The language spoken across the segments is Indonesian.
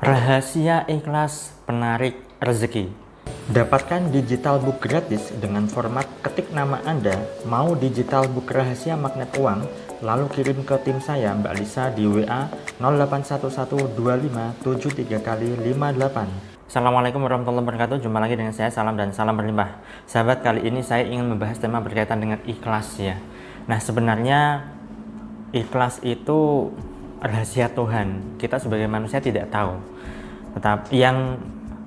Rahasia ikhlas penarik rezeki. Dapatkan digital book gratis dengan format ketik nama Anda, mau digital book rahasia magnet uang, lalu kirim ke tim saya Mbak Lisa di WA 08112573 kali 58. Assalamualaikum warahmatullahi wabarakatuh. Jumpa lagi dengan saya, salam dan salam berlimpah. Sahabat, kali ini saya ingin membahas tema berkaitan dengan ikhlas ya. Nah, sebenarnya ikhlas itu rahasia Tuhan. Kita sebagai manusia tidak tahu. Tetapi yang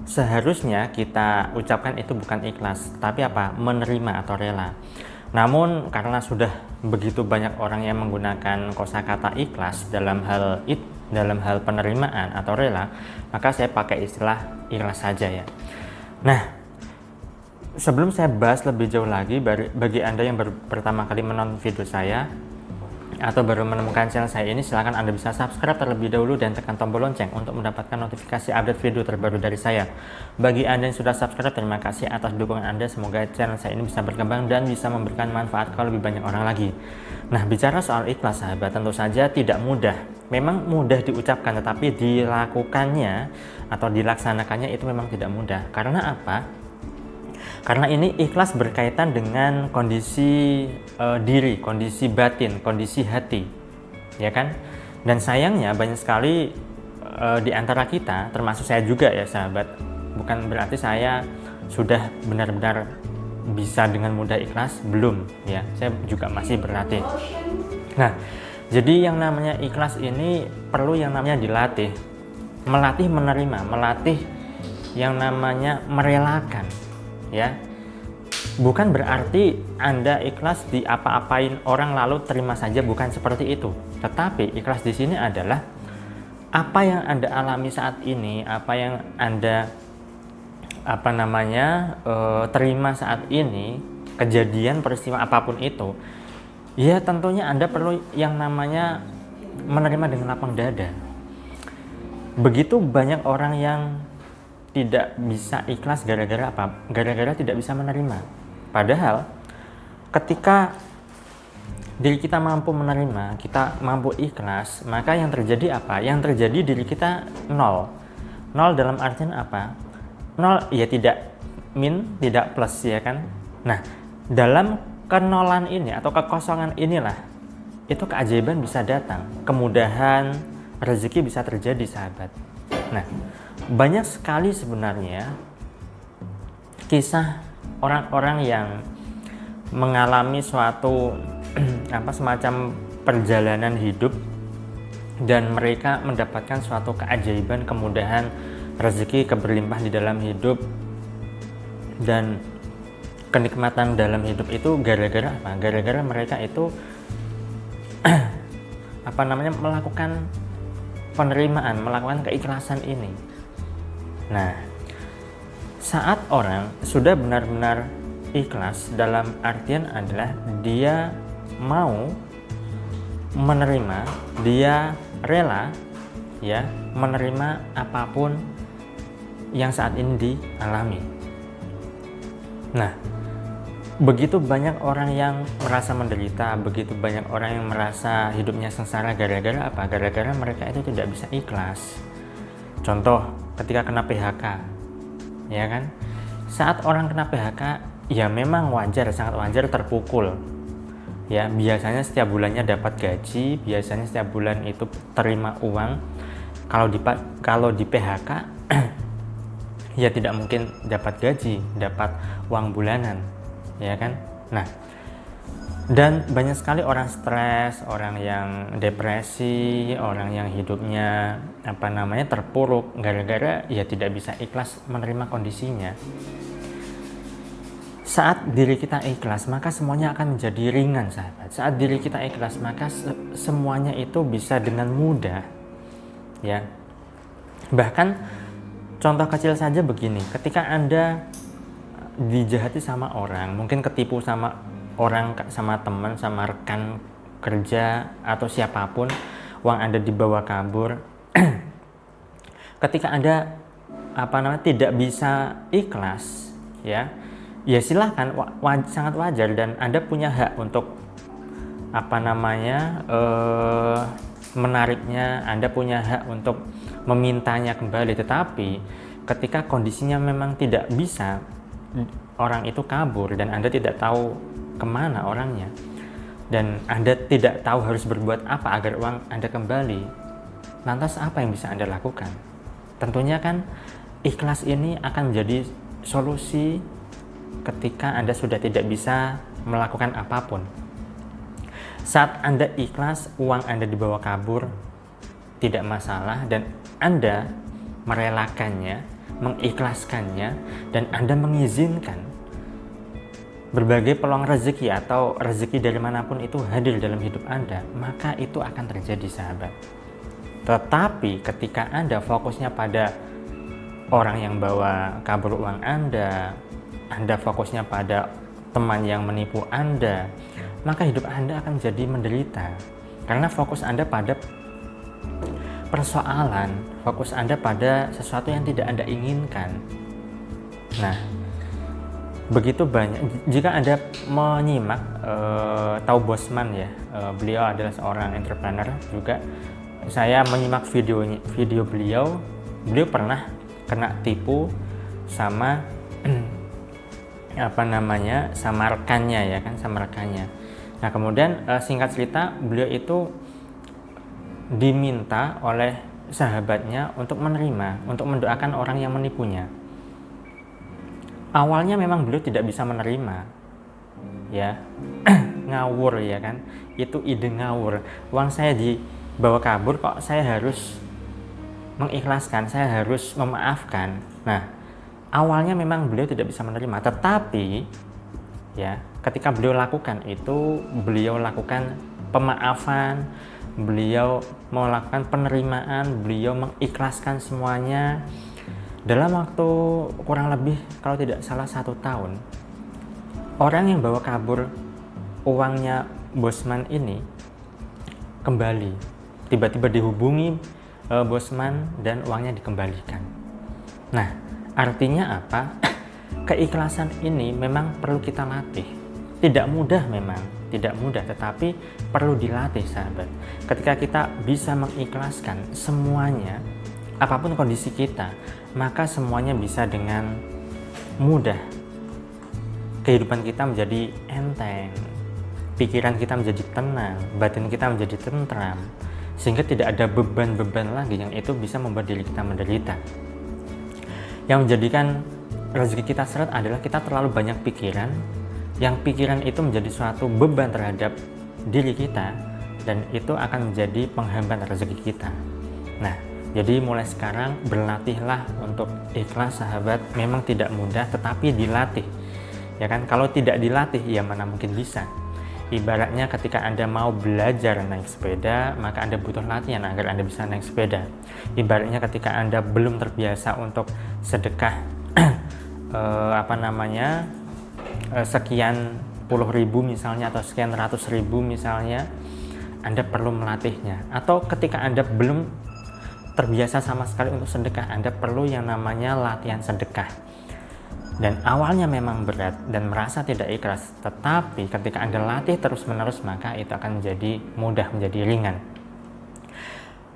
seharusnya kita ucapkan itu bukan ikhlas, tapi apa? Menerima atau rela. Namun karena sudah begitu banyak orang yang menggunakan kosakata ikhlas dalam hal penerimaan atau rela, maka saya pakai istilah ikhlas saja ya. Nah, sebelum saya bahas lebih jauh lagi, bagi Anda yang pertama kali menonton video saya atau baru menemukan channel saya ini, silahkan Anda bisa subscribe terlebih dahulu dan tekan tombol lonceng untuk mendapatkan notifikasi update video terbaru dari saya. Bagi Anda yang sudah subscribe, terima kasih atas dukungan Anda. Semoga channel saya ini bisa berkembang dan bisa memberikan manfaat ke lebih banyak orang lagi. Nah, bicara soal ikhlas sahabat, tentu saja tidak mudah. Memang mudah diucapkan, tetapi dilakukannya atau dilaksanakannya itu memang tidak mudah. Karena apa? Karena ini ikhlas berkaitan dengan kondisi diri, kondisi batin, kondisi hati, ya kan? Dan sayangnya banyak sekali di antara kita, termasuk saya juga ya sahabat, bukan berarti saya sudah benar-benar bisa dengan mudah ikhlas, belum ya, saya juga masih berlatih. Nah, jadi yang namanya ikhlas ini perlu yang namanya dilatih, melatih menerima, melatih yang namanya merelakan. Ya, bukan berarti Anda ikhlas di apa-apain orang lalu terima saja, bukan seperti itu. Tetapi ikhlas di sini adalah apa yang Anda alami saat ini, apa yang Anda terima saat ini, kejadian peristiwa apapun itu, ya tentunya Anda perlu yang namanya menerima dengan lapang dada. Begitu banyak orang yang tidak bisa ikhlas gara-gara apa? Gara-gara tidak bisa menerima. Padahal ketika diri kita mampu menerima, kita mampu ikhlas, maka yang terjadi apa? Yang terjadi diri kita nol. Nol dalam artian apa? Nol ya tidak min, tidak plus ya kan? Nah, dalam kenolan ini atau kekosongan inilah itu keajaiban bisa datang, kemudahan, rezeki bisa terjadi sahabat. Nah, banyak sekali sebenarnya kisah orang-orang yang mengalami suatu semacam perjalanan hidup dan mereka mendapatkan suatu keajaiban, kemudahan, rezeki, keberlimpahan di dalam hidup dan kenikmatan dalam hidup itu gara-gara apa? Gara-gara mereka itu melakukan penerimaan, melakukan keikhlasan ini. Nah, saat orang sudah benar-benar ikhlas dalam artian adalah dia mau menerima, dia rela ya menerima apapun yang saat ini dialami. Nah, begitu banyak orang yang merasa menderita, begitu banyak orang yang merasa hidupnya sengsara gara-gara apa? Gara-gara mereka itu tidak bisa ikhlas. Contoh, ketika kena PHK, ya kan? Saat orang kena PHK, ya memang wajar, sangat wajar terpukul. Ya, biasanya setiap bulannya dapat gaji, biasanya setiap bulan itu terima uang. Kalau di PHK, ya tidak mungkin dapat gaji, dapat uang bulanan, ya kan? Nah, dan banyak sekali orang stres, orang yang depresi, orang yang hidupnya terpuruk gara-gara ya tidak bisa ikhlas menerima kondisinya. Saat diri kita ikhlas, maka semuanya akan menjadi ringan sahabat. Saat diri kita ikhlas, maka semuanya itu bisa dengan mudah ya. Bahkan contoh kecil saja begini, ketika Anda dijahati sama orang, mungkin ketipu sama orang, sama teman, sama rekan kerja atau siapapun, uang Anda dibawa kabur. Ketika Anda tidak bisa ikhlas ya silahkan, sangat wajar dan Anda punya hak untuk menariknya, Anda punya hak untuk memintanya kembali. Tetapi ketika kondisinya memang tidak bisa, orang itu kabur dan Anda tidak tahu kemana orangnya, dan Anda tidak tahu harus berbuat apa agar uang Anda kembali, lantas apa yang bisa Anda lakukan? Tentunya kan ikhlas ini akan menjadi solusi ketika Anda sudah tidak bisa melakukan apapun. Saat Anda ikhlas, uang Anda dibawa kabur, tidak masalah, dan Anda merelakannya, mengikhlaskannya, dan Anda mengizinkan berbagai peluang rezeki atau rezeki dari manapun itu hadir dalam hidup Anda, maka itu akan terjadi, sahabat. Tetapi ketika Anda fokusnya pada orang yang bawa kabur uang Anda fokusnya pada teman yang menipu Anda, maka hidup Anda akan jadi menderita. Karena fokus Anda pada persoalan, fokus Anda pada sesuatu yang tidak Anda inginkan. Nah, begitu banyak. Jika Anda menyimak, tahu Bosman ya, beliau adalah seorang entrepreneur juga. Saya menyimak video beliau pernah kena tipu sama sama rekannya ya kan, sama rekannya. Nah, kemudian singkat cerita, beliau itu diminta oleh sahabatnya untuk mendoakan orang yang menipunya. Awalnya memang beliau tidak bisa menerima, ya. Ngawur ya kan, itu ide ngawur. Uang saya dibawa kabur, kok saya harus mengikhlaskan, saya harus memaafkan. Nah, awalnya memang beliau tidak bisa menerima, tetapi ya, ketika beliau lakukan itu, beliau lakukan pemaafan, beliau melakukan penerimaan, beliau mengikhlaskan semuanya. Dalam waktu kurang lebih, kalau tidak salah 1 tahun, orang yang bawa kabur uangnya Bosman ini kembali. Tiba-tiba dihubungi Bosman dan uangnya dikembalikan. Nah, artinya apa? Keikhlasan ini memang perlu kita latih. Tidak mudah memang, tidak mudah, tetapi perlu dilatih, sahabat. Ketika kita bisa mengikhlaskan semuanya, apapun kondisi kita, maka semuanya bisa dengan mudah. Kehidupan kita menjadi enteng, pikiran kita menjadi tenang, batin kita menjadi tentram, sehingga tidak ada beban-beban lagi yang itu bisa membuat diri kita menderita. Yang menjadikan rezeki kita seret adalah kita terlalu banyak pikiran, yang pikiran itu menjadi suatu beban terhadap diri kita, dan itu akan menjadi penghambat rezeki kita. Nah, jadi mulai sekarang berlatihlah untuk ikhlas, sahabat. Memang tidak mudah, tetapi dilatih. Ya kan, kalau tidak dilatih, ya mana mungkin bisa. Ibaratnya ketika Anda mau belajar naik sepeda, maka Anda butuh latihan agar Anda bisa naik sepeda. Ibaratnya ketika Anda belum terbiasa untuk sedekah sekian puluh ribu misalnya, atau sekian ratus ribu misalnya, Anda perlu melatihnya. Atau ketika Anda belum terbiasa sama sekali untuk sedekah, Anda perlu yang namanya latihan sedekah. Dan awalnya memang berat dan merasa tidak ikhlas, tetapi ketika Anda latih terus-menerus, maka itu akan menjadi mudah, menjadi ringan.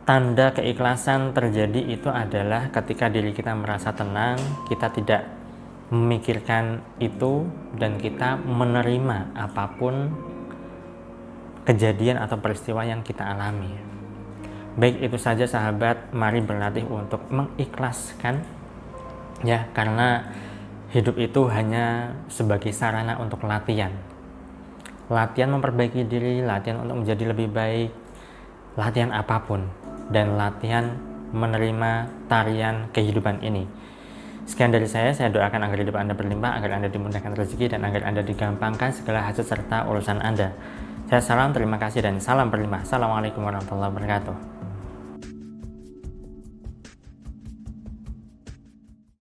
Tanda keikhlasan terjadi itu adalah ketika diri kita merasa tenang, kita tidak memikirkan itu, dan kita menerima apapun kejadian atau peristiwa yang kita alami. Baik, itu saja, sahabat. Mari berlatih untuk mengikhlaskan, ya, karena hidup itu hanya sebagai sarana untuk latihan memperbaiki diri, latihan untuk menjadi lebih baik, latihan apapun, dan latihan menerima tarian kehidupan ini. Sekian dari saya doakan agar hidup Anda berlimpah, agar Anda dimudahkan rezeki, dan agar Anda digampangkan segala hajat serta urusan Anda. Saya salam, terima kasih, dan salam berlimpah. Assalamualaikum warahmatullahi wabarakatuh.